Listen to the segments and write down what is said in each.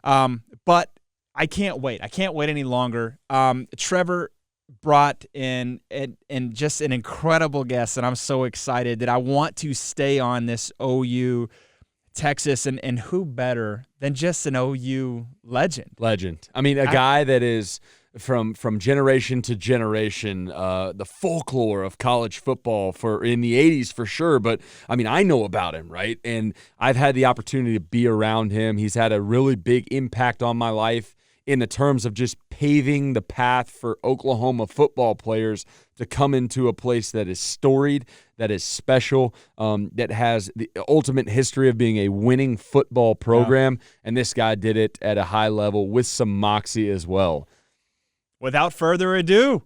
But I can't wait. I can't wait any longer. Trevor brought in and just an incredible guest, and I'm so excited that I want to stay on this OU Texas, and who better than just an OU legend? Legend. I mean, a guy that is from generation to generation, the folklore of college football for in the 80s for sure. But I mean, I know about him, right? And I've had the opportunity to be around him. He's had a really big impact on my life in the terms of just paving the path for Oklahoma football players to come into a place that is storied, that is special, that has the ultimate history of being a winning football program. Yeah. And this guy did it at a high level with some moxie as well. Without further ado,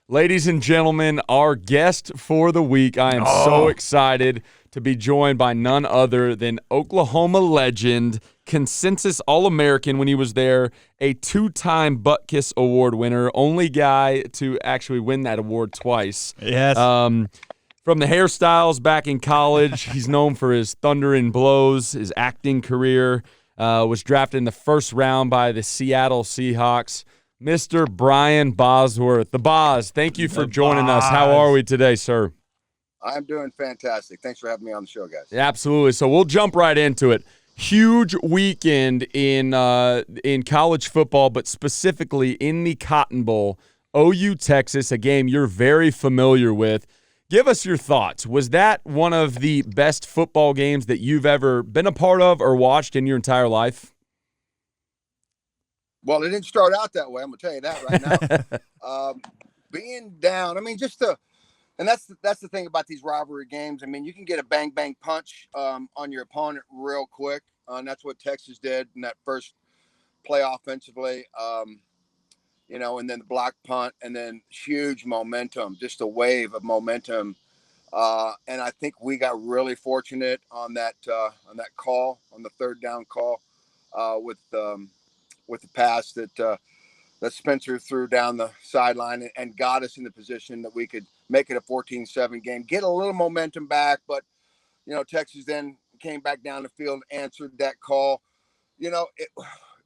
ladies and gentlemen, our guest for the week, I am so excited to be joined by none other than Oklahoma legend, consensus All-American when he was there, a 2-time Butkus Award winner, only guy to actually win that award twice. Yes. From the hairstyles back in college, he's known for his thunder and blows, his acting career, was drafted in the first round by the Seattle Seahawks. Mr. Brian Bosworth. The Boz, thank you for joining us. How are we today, sir? I'm doing fantastic. Thanks for having me on the show, guys. Absolutely. So we'll jump right into it. Huge weekend in college football, but specifically in the Cotton Bowl, OU Texas, a game you're very familiar with. Give us your thoughts. Was that one of the best football games that you've ever been a part of or watched in your entire life? Well, it didn't start out that way. I'm gonna tell you that right now. Being down, I mean, and that's the thing about these rivalry games. I mean, you can get a bang bang punch on your opponent real quick, and that's what Texas did in that first play offensively. And then the block punt, and then huge momentum, just a wave of momentum. And I think we got really fortunate on that call, on the third down call, with the pass that Spencer threw down the sideline and got us in the position that we could make it a 14-7 game, get a little momentum back. But, Texas then came back down the field, answered that call.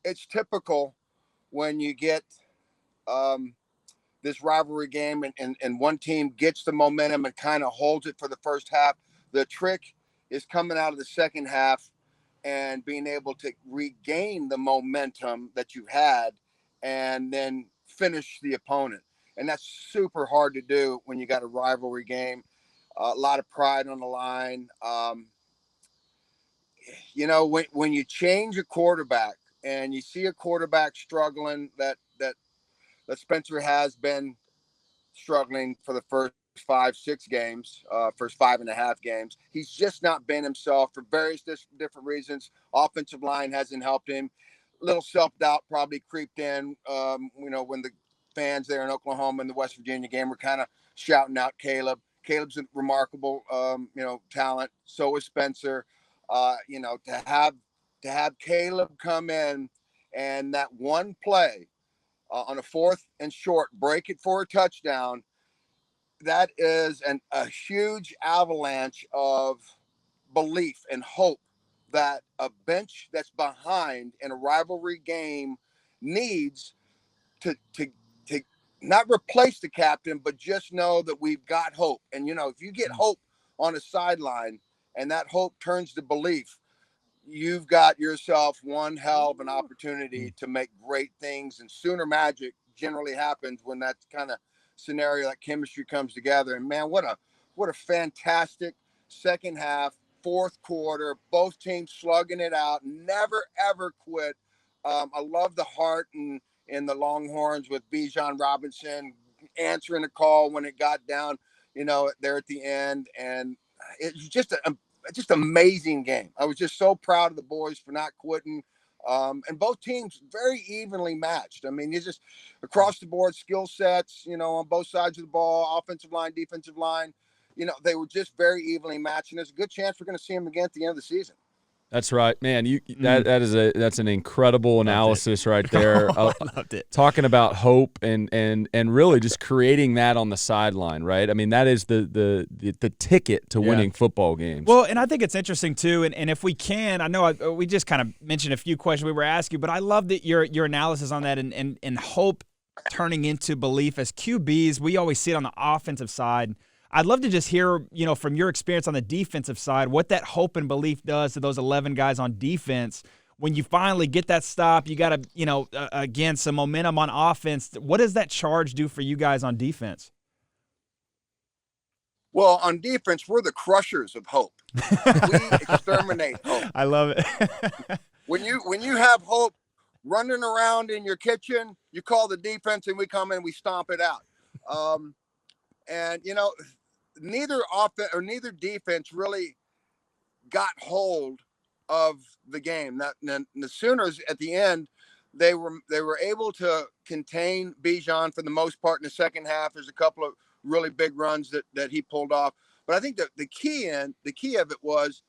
It's typical when you get this rivalry game and one team gets the momentum and kind of holds it for the first half. The trick is coming out of the second half and being able to regain the momentum that you had and then finish the opponent. And that's super hard to do when you got a rivalry game, a lot of pride on the line. When you change a quarterback and you see a quarterback struggling that Spencer has been struggling for the first 5-6 games, first 5.5 games. He's just not been himself for various different reasons. Offensive line hasn't helped him. Little self-doubt probably creeped in, when the fans there in Oklahoma and the West Virginia game were kind of shouting out Caleb. Caleb's a remarkable, talent. So is Spencer. To have Caleb come in and that one play on a 4th and short, break it for a touchdown, that is a huge avalanche of belief and hope that a bench that's behind in a rivalry game needs to not replace the captain, but just know that we've got hope. And, if you get hope on a sideline and that hope turns to belief, you've got yourself one hell of an opportunity to make great things. And Sooner magic generally happens when that kind of scenario, that chemistry comes together. And man, what a fantastic second half, fourth quarter, both teams slugging it out, never ever quit. I love the heart and the Longhorns with Bijan Robinson answering the call when it got down, there at the end. And it's just amazing game. I was just so proud of the boys for not quitting. And both teams very evenly matched. I mean, you just across the board skill sets, on both sides of the ball, offensive line, defensive line, they were just very evenly matched. And there's a good chance we're going to see them again at the end of the season. That's right, man. That's an incredible analysis right there. I loved it. Talking about hope and really just creating that on the sideline, right? I mean, that is the ticket to winning football games. Well, and I think it's interesting too. And if we can, I know we just kind of mentioned a few questions we were asking, but I love that your analysis on that and hope turning into belief as QBs. We always see it on the offensive side. I'd love to just hear, from your experience on the defensive side, what that hope and belief does to those 11 guys on defense. When you finally get that stop, you got to, again, some momentum on offense. What does that charge do for you guys on defense? Well, on defense, we're the crushers of hope. We exterminate hope. I love it. When you have hope running around in your kitchen, you call the defense and we come in, we stomp it out. And neither offense or neither defense really got hold of the game. The Sooners at the end, they were able to contain Bijan for the most part in the second half. There's a couple of really big runs that he pulled off, but I think that the key of it was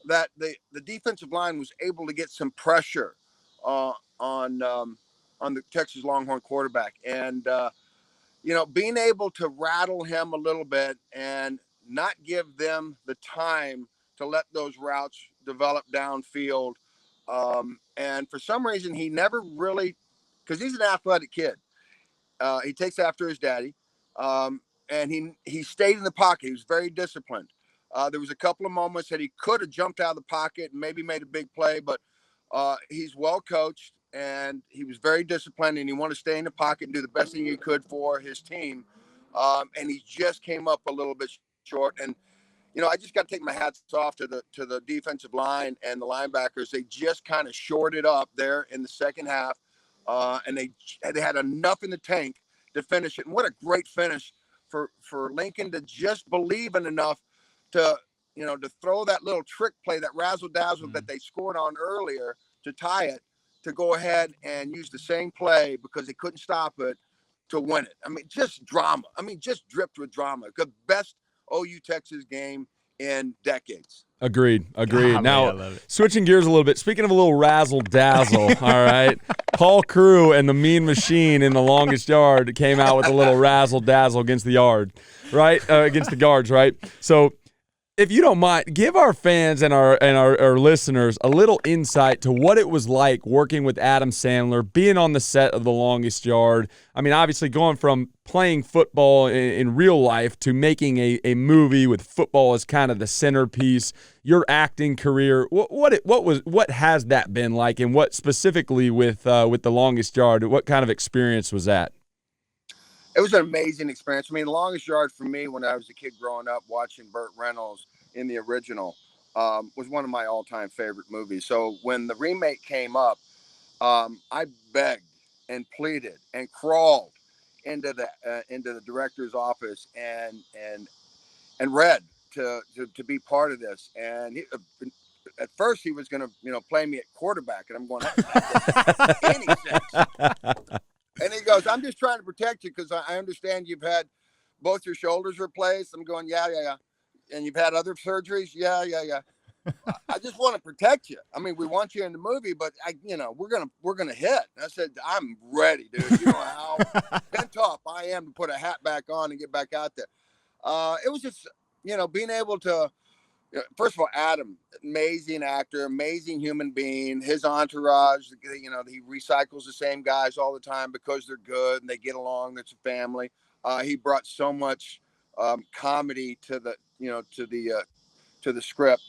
that the defensive line was able to get some pressure on the Texas Longhorn quarterback, and being able to rattle him a little bit and not give them the time to let those routes develop downfield. And for some reason, he never really, because he's an athletic kid. He takes after his daddy. And he stayed in the pocket. He was very disciplined. There was a couple of moments that he could have jumped out of the pocket and maybe made a big play, but he's well coached and he was very disciplined, and he wanted to stay in the pocket and do the best thing he could for his team. And he just came up a little bit short. And I just got to take my hats off to the defensive line and the linebackers. They just kind of shored it up there in the second half, and they had enough in the tank to finish it. And what a great finish for Lincoln to just believe in enough to throw that little trick play, that razzle dazzle that they scored on earlier to tie it, to go ahead and use the same play because they couldn't stop it to win it. I mean, just drama. I mean, just dripped with drama. The best OU Texas game in decades. Agreed. Oh, Now, man, switching gears a little bit, speaking of a little razzle-dazzle, all right, Paul Crew and the Mean Machine in the Longest Yard came out with a little razzle-dazzle against the yard, right, against the guards, right? So if you don't mind, give our fans and our listeners a little insight to what it was like working with Adam Sandler, being on the set of The Longest Yard. I mean, obviously going from playing football in real life to making a movie with football as kind of the centerpiece. Your acting career, what has that been like, and what specifically with The Longest Yard? What kind of experience was that? It was an amazing experience. I mean, The Longest Yard for me, when I was a kid growing up watching Burt Reynolds in the original, was one of my all-time favorite movies. So when the remake came up, I begged and pleaded and crawled into the director's office and read to be part of this. And at first he was going to play me at quarterback, and I'm going, that doesn't make any sense. And he goes, I'm just trying to protect you because I understand you've had both your shoulders replaced. I'm going, yeah. And you've had other surgeries? Yeah. I just want to protect you. I mean, we want you in the movie, but we're gonna hit. And I said, I'm ready, dude. You know how pent up I am to put a hat back on and get back out there. It was just, being able to, first of all, Adam, amazing actor, amazing human being. His entourage, he recycles the same guys all the time because they're good and they get along. It's a family. He brought so much comedy to the script.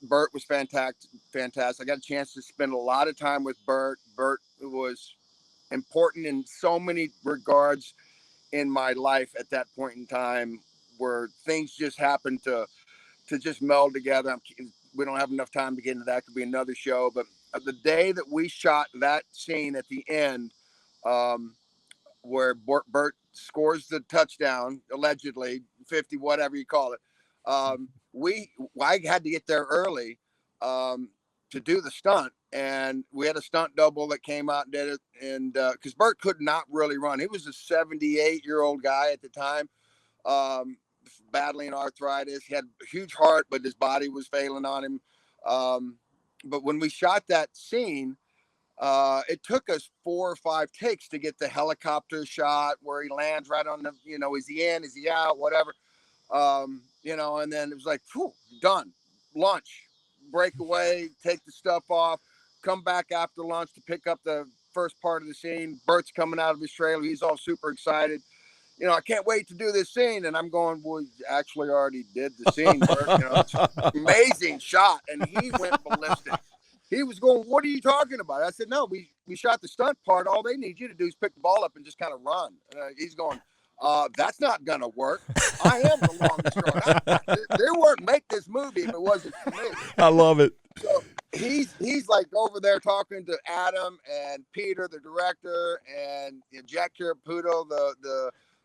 Burt was fantastic. I got a chance to spend a lot of time with Burt. Burt was important in so many regards in my life at that point in time, where things just happened to just meld together. We don't have enough time to get into that. Could be another show. But the day that we shot that scene at the end, where Burt scores the touchdown, allegedly 50, whatever you call it, I had to get there early to do the stunt, and we had a stunt double that came out and did it. And because Burt could not really run, he was a 78-year-old guy at the time. Battling arthritis. He had a huge heart, but his body was failing on him. but when we shot that scene, it took us 4 or 5 takes to get the helicopter shot where he lands right on the, is he in, is he out, whatever. And then it was like, whew, done. Lunch, break away, take the stuff off, come back after lunch to pick up the first part of the scene. Bert's coming out of his trailer. He's all super excited. I can't wait to do this scene. And I'm going, well, we actually already did the scene, Bert. It's an amazing shot. And he went ballistic. He was going, what are you talking about? I said, no, we shot the stunt part. All they need you to do is pick the ball up and just kind of run. He's going, that's not going to work. I am the longest runner. They wouldn't make this movie if it wasn't for me. I love it. So he's like over there talking to Adam and Peter, the director, and Jack Caraputo,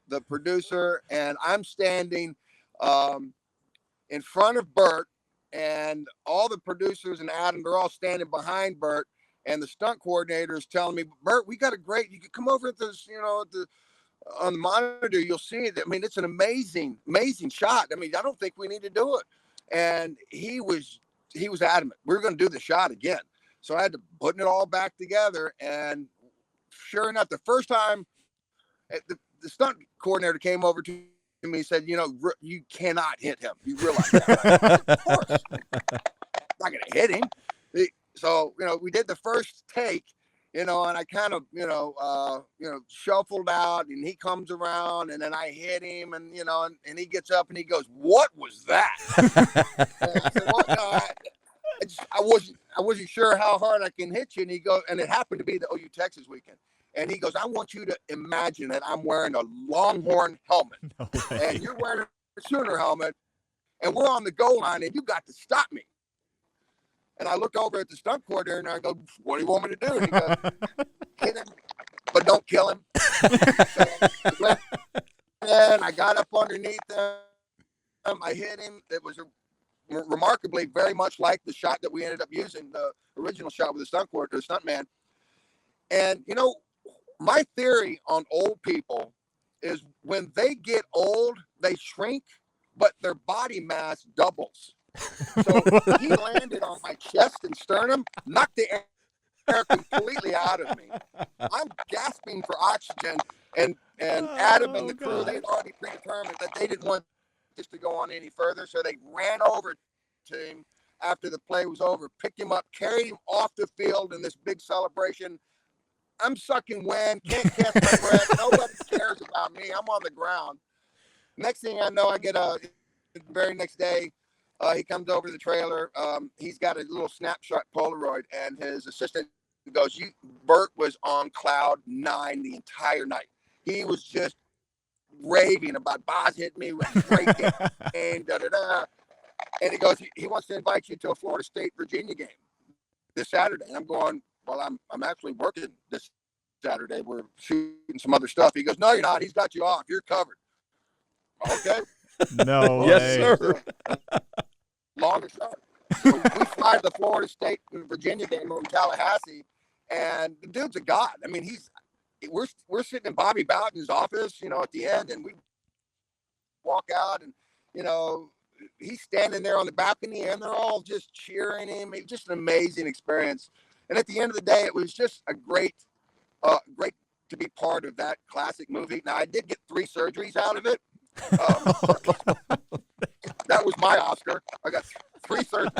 the producer. And I'm standing in front of Bert, and all the producers and Adam, they're all standing behind Bert. And the stunt coordinator is telling me, Bert, we got you can come over at this, on the monitor, you'll see it. I mean, it's an amazing, amazing shot. I mean, I don't think we need to do it. And he was adamant. We were going to do the shot again. So I had to put it all back together. And sure enough, the first time the stunt coordinator came over to me and said, you cannot hit him. You realize that? Of course. I'm not going to hit him. So, we did the first take, and I kind of, shuffled out, and he comes around, and then I hit him, and, and he gets up and he goes, what was that? And I said, well, I wasn't sure how hard I can hit you. And he goes, and it happened to be the OU Texas weekend. And he goes, I want you to imagine that I'm wearing a Longhorn helmet, and you're wearing a Sooner helmet, and we're on the goal line, and you got to stop me. And I look over at the stunt coordinator, and I go, what do you want me to do? And he goes, hit him, but don't kill him. And I got up underneath him. I hit him. It was remarkably very much like the shot that we ended up using, the original shot with the stunt coordinator, the stunt man. And, my theory on old people is when they get old, they shrink, but their body mass doubles. So he landed on my chest and sternum, knocked the air completely out of me. I'm gasping for oxygen, and Adam and the crew, they had already predetermined that they didn't want this to go on any further, so they ran over to him after the play was over, picked him up, carried him off the field in this big celebration. I'm sucking wind, can't catch my breath. Nobody cares about me. I'm on the ground. Next thing I know, I get the very next day, he comes over to the trailer. He's got a little snapshot Polaroid, and his assistant goes, Bert was on cloud 9 the entire night. He was just raving about BOZ hitting me with a great game, da-da-da. And he goes, he wants to invite you to a Florida State Virginia game this Saturday. And I'm going, well, I'm actually working this Saturday. We're shooting some other stuff. He goes, no, you're not. He's got you off. You're covered. Okay. No Yes, way. sir. Longer shot. So we fly to the Florida State and Virginia game in Tallahassee, and the dude's a god. I mean, we're sitting in Bobby Bowden's office, at the end, and we walk out, and he's standing there on the balcony, and they're all just cheering him. It was just an amazing experience. And at the end of the day, it was just a great to be part of that classic movie. Now, I did get 3 surgeries out of it. That was my Oscar. I got 3 surgeries.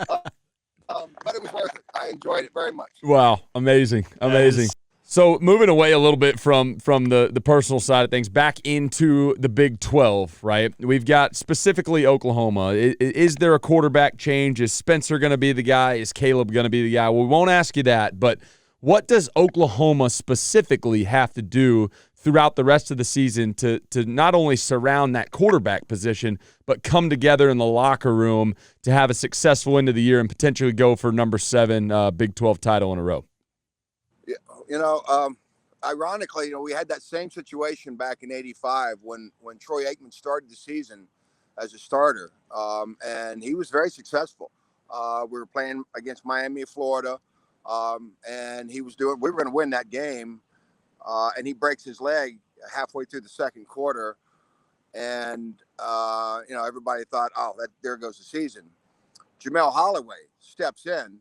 But it was worth it. I enjoyed it very much. Wow. Amazing. Amazing. So moving away a little bit from the personal side of things, back into the Big 12, right? We've got specifically Oklahoma. Is there a quarterback change? Is Spencer going to be the guy? Is Caleb going to be the guy? We won't ask you that, but what does Oklahoma specifically have to do throughout the rest of the season to not only surround that quarterback position, but come together in the locker room to have a successful end of the year and potentially go for number 7 Big 12 title in a row? Ironically, we had that same situation back in '85 when Troy Aikman started the season as a starter, and he was very successful. We were playing against Miami of Florida, and we were going to win that game, and he breaks his leg halfway through the second quarter, and everybody thought, oh, there goes the season. Jamel Holloway steps in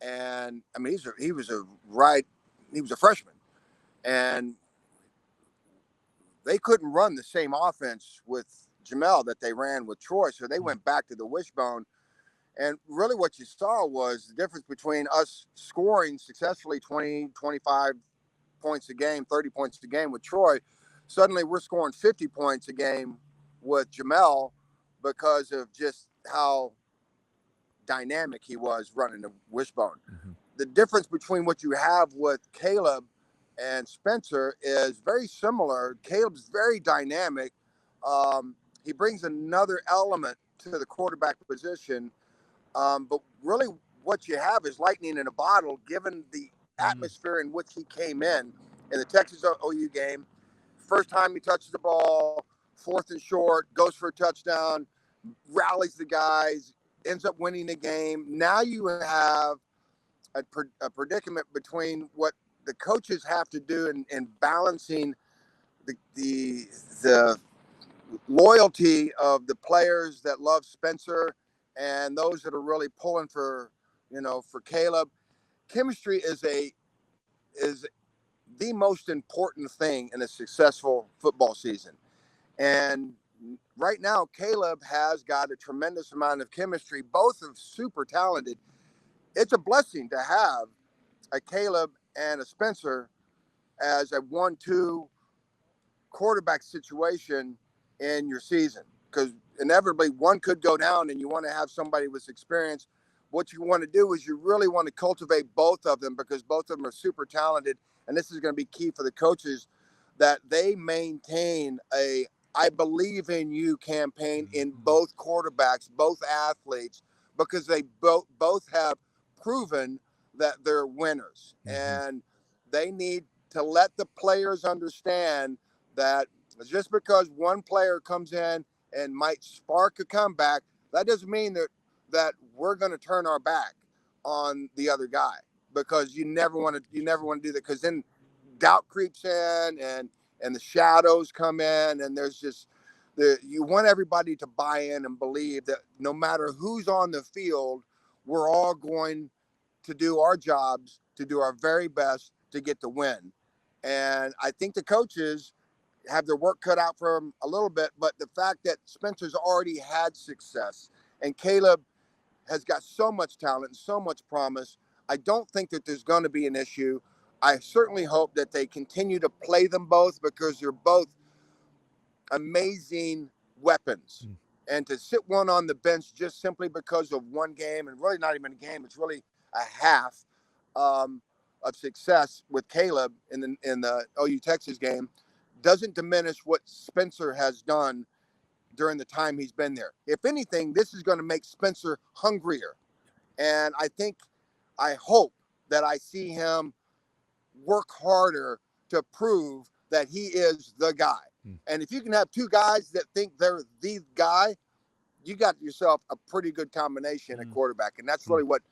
And I mean, he was a freshman, and they couldn't run the same offense with Jamel that they ran with Troy, so they went back to the wishbone. And really what you saw was the difference between us scoring successfully 20, 25 points a game, 30 points a game with Troy. Suddenly we're scoring 50 points a game with Jamel because of just how dynamic he was running the wishbone. Mm-hmm. The difference between what you have with Caleb and Spencer is very similar. Caleb's very dynamic. He brings another element to the quarterback position. But really what you have is lightning in a bottle, given the atmosphere in which he came in the Texas OU game. First time he touches the ball, 4th and short, goes for a touchdown, rallies the guys, ends up winning the game. Now you have a predicament between what the coaches have to do in balancing the loyalty of the players that love Spencer and those that are really pulling for Caleb. Chemistry is the most important thing in a successful football season. And right now, Caleb has got a tremendous amount of chemistry. Both are super talented. It's a blessing to have a Caleb and a Spencer as a 1-2 quarterback situation in your season, because inevitably one could go down and you want to have somebody with experience. What you want to do is you really want to cultivate both of them, because both of them are super talented. And this is going to be key for the coaches, that they maintain a "I believe in you" campaign in both quarterbacks, both athletes, because they both have proven that they're winners. And they need to let the players understand that just because one player comes in and might spark a comeback, that doesn't mean that we're going to turn our back on the other guy, because you never want to do that, because then doubt creeps in and the shadows come in, and there's just you want everybody to buy in and believe that no matter who's on the field, we're all going to do our jobs, to do our very best to get the win. And I think the coaches have their work cut out for them a little bit, but the fact that Spencer's already had success and Caleb has got so much talent and so much promise, I don't think that there's going to be an issue. I certainly hope that they continue to play them both, because they're both amazing weapons. And to sit one on the bench just simply because of one game, and really not even a game, it's really a half of success with Caleb in the OU Texas game, doesn't diminish what Spencer has done during the time he's been there. If anything, this is going to make Spencer hungrier. And I hope that I see him work harder to prove that he is the guy. And if you can have two guys that think they're the guy, you got yourself a pretty good combination at quarterback. And that's really what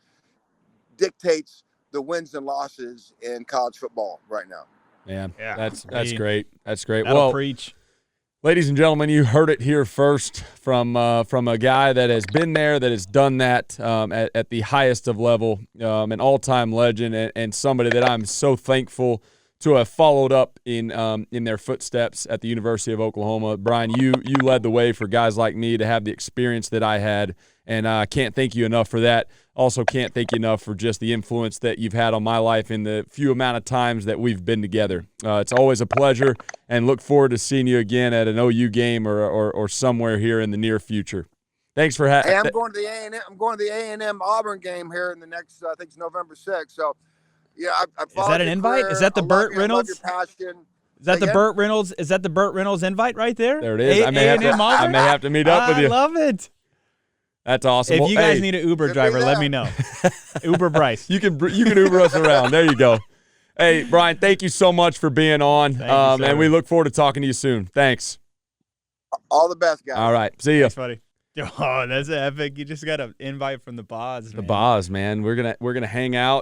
dictates the wins and losses in college football right now. Yeah, that's great. That's great. That'll preach. Ladies and gentlemen, you heard it here first from a guy that has been there, that has done that at the highest of level, an all-time legend, and somebody that I'm so thankful to have followed up in their footsteps at the University of Oklahoma. Brian, you led the way for guys like me to have the experience that I had, and I can't thank you enough for that. Also can't thank you enough for just the influence that you've had on my life in the few amount of times that we've been together. It's always a pleasure, and look forward to seeing you again at an OU game or somewhere here in the near future. Thanks for having. Hey, I'm going to the A&M. I'm going to the A&M Auburn game here in the next. I think it's November 6th. So, yeah, I is that an invite? Career. Is that the Burt Reynolds? Is that the Burt Reynolds? Is that the Burt Reynolds invite right there? There it is. I may have to meet up with you. I love it. That's awesome. If you guys need an Uber driver, let me know. Uber Bryce. You can Uber us around. There you go. Hey, Brian, thank you so much for being on, and we look forward to talking to you soon. Thanks. All the best, guys. All right. See you. Thanks, buddy. Oh, that's epic. You just got an invite from the BOZ, man. The BOZ, man. We're gonna hang out.